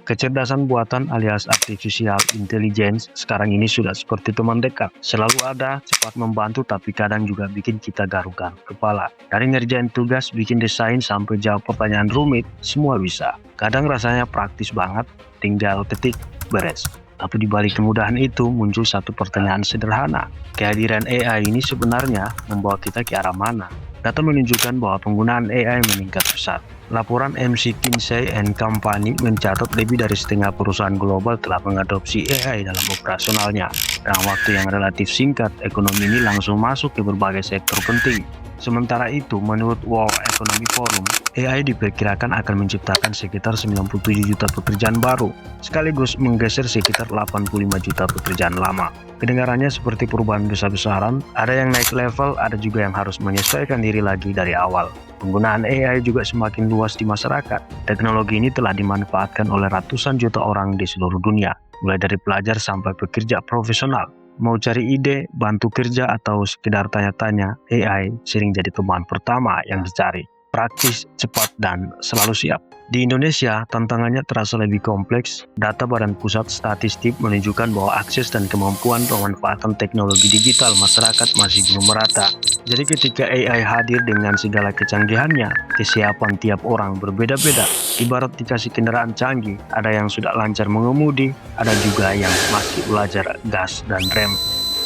Kecerdasan buatan alias artificial intelligence sekarang ini sudah seperti teman dekat. Selalu ada, cepat membantu, tapi kadang juga bikin kita garukkan kepala. Dari ngerjain tugas, bikin desain, sampai jawab pertanyaan rumit, semua bisa. Kadang rasanya praktis banget, tinggal ketik, beres. Tapi di balik kemudahan itu muncul satu pertanyaan sederhana. Kehadiran AI ini sebenarnya membawa kita ke arah mana? Data menunjukkan bahwa penggunaan AI meningkat pesat. Laporan McKinsey & Company mencatat lebih dari setengah perusahaan global telah mengadopsi AI dalam operasionalnya. Dalam waktu yang relatif singkat, ekonomi ini langsung masuk ke berbagai sektor penting. Sementara itu, menurut World Economic Forum, AI diperkirakan akan menciptakan sekitar 97 juta pekerjaan baru, sekaligus menggeser sekitar 85 juta pekerjaan lama. Kedengarannya seperti perubahan besar-besaran, ada yang naik level, ada juga yang harus menyesuaikan diri lagi dari awal. Penggunaan AI juga semakin luas di masyarakat. Teknologi ini telah dimanfaatkan oleh ratusan juta orang di seluruh dunia, mulai dari pelajar sampai pekerja profesional. Mau cari ide, bantu kerja, atau sekedar tanya-tanya, AI sering jadi teman pertama yang dicari. Praktis, cepat, dan selalu siap. Di Indonesia, tantangannya terasa lebih kompleks. Data Badan Pusat Statistik menunjukkan bahwa akses dan kemampuan pemanfaatan teknologi digital masyarakat masih belum merata. Jadi ketika AI hadir dengan segala kecanggihannya, kesiapan tiap orang berbeda-beda. Ibarat dikasih kendaraan canggih, ada yang sudah lancar mengemudi, ada juga yang masih belajar gas dan rem.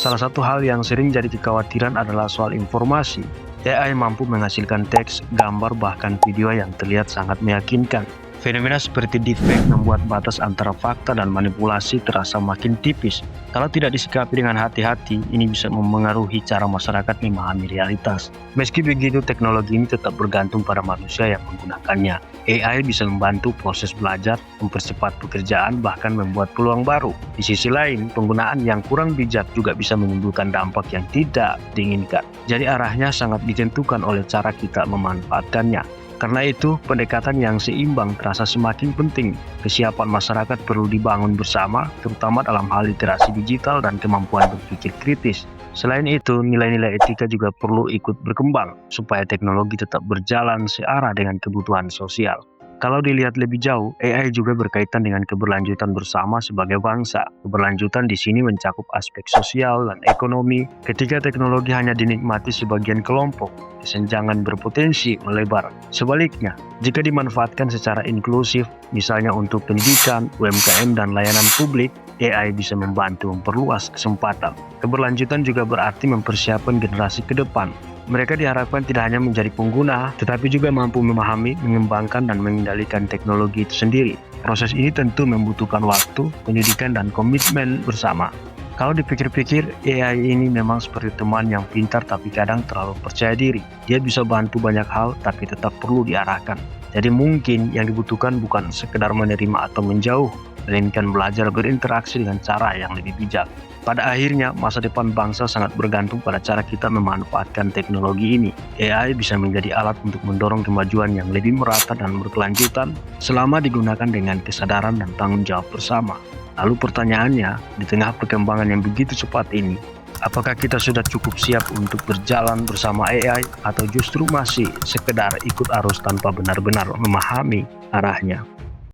Salah satu hal yang sering jadi kekhawatiran adalah soal informasi. AI mampu menghasilkan teks, gambar, bahkan video yang terlihat sangat meyakinkan. Fenomena seperti deepfake membuat batas antara fakta dan manipulasi terasa makin tipis. Kalau tidak disikapi dengan hati-hati, ini bisa memengaruhi cara masyarakat memahami realitas. Meski begitu, teknologi ini tetap bergantung pada manusia yang menggunakannya. AI bisa membantu proses belajar, mempercepat pekerjaan, bahkan membuat peluang baru. Di sisi lain, penggunaan yang kurang bijak juga bisa menimbulkan dampak yang tidak diinginkan. Jadi arahnya sangat ditentukan oleh cara kita memanfaatkannya. Karena itu, pendekatan yang seimbang terasa semakin penting. Kesiapan masyarakat perlu dibangun bersama, terutama dalam hal literasi digital dan kemampuan berpikir kritis. Selain itu, nilai-nilai etika juga perlu ikut berkembang, supaya teknologi tetap berjalan searah dengan kebutuhan sosial. Kalau dilihat lebih jauh, AI juga berkaitan dengan keberlanjutan bersama sebagai bangsa. Keberlanjutan di sini mencakup aspek sosial dan ekonomi. Ketika teknologi hanya dinikmati sebagian kelompok, kesenjangan berpotensi melebar. Sebaliknya, jika dimanfaatkan secara inklusif, misalnya untuk pendidikan, UMKM, dan layanan publik, AI bisa membantu memperluas kesempatan. Keberlanjutan juga berarti mempersiapkan generasi ke depan. Mereka diharapkan tidak hanya menjadi pengguna, tetapi juga mampu memahami, mengembangkan, dan mengendalikan teknologi itu sendiri. Proses ini tentu membutuhkan waktu, pendidikan, dan komitmen bersama. Kalau dipikir-pikir, AI ini memang seperti teman yang pintar tapi kadang terlalu percaya diri. Dia bisa bantu banyak hal, tapi tetap perlu diarahkan. Jadi mungkin yang dibutuhkan bukan sekedar menerima atau menjauh, melainkan belajar berinteraksi dengan cara yang lebih bijak. Pada akhirnya, masa depan bangsa sangat bergantung pada cara kita memanfaatkan teknologi ini. AI bisa menjadi alat untuk mendorong kemajuan yang lebih merata dan berkelanjutan selama digunakan dengan kesadaran dan tanggung jawab bersama. Lalu pertanyaannya, di tengah perkembangan yang begitu cepat ini, apakah kita sudah cukup siap untuk berjalan bersama AI atau justru masih sekedar ikut arus tanpa benar-benar memahami arahnya?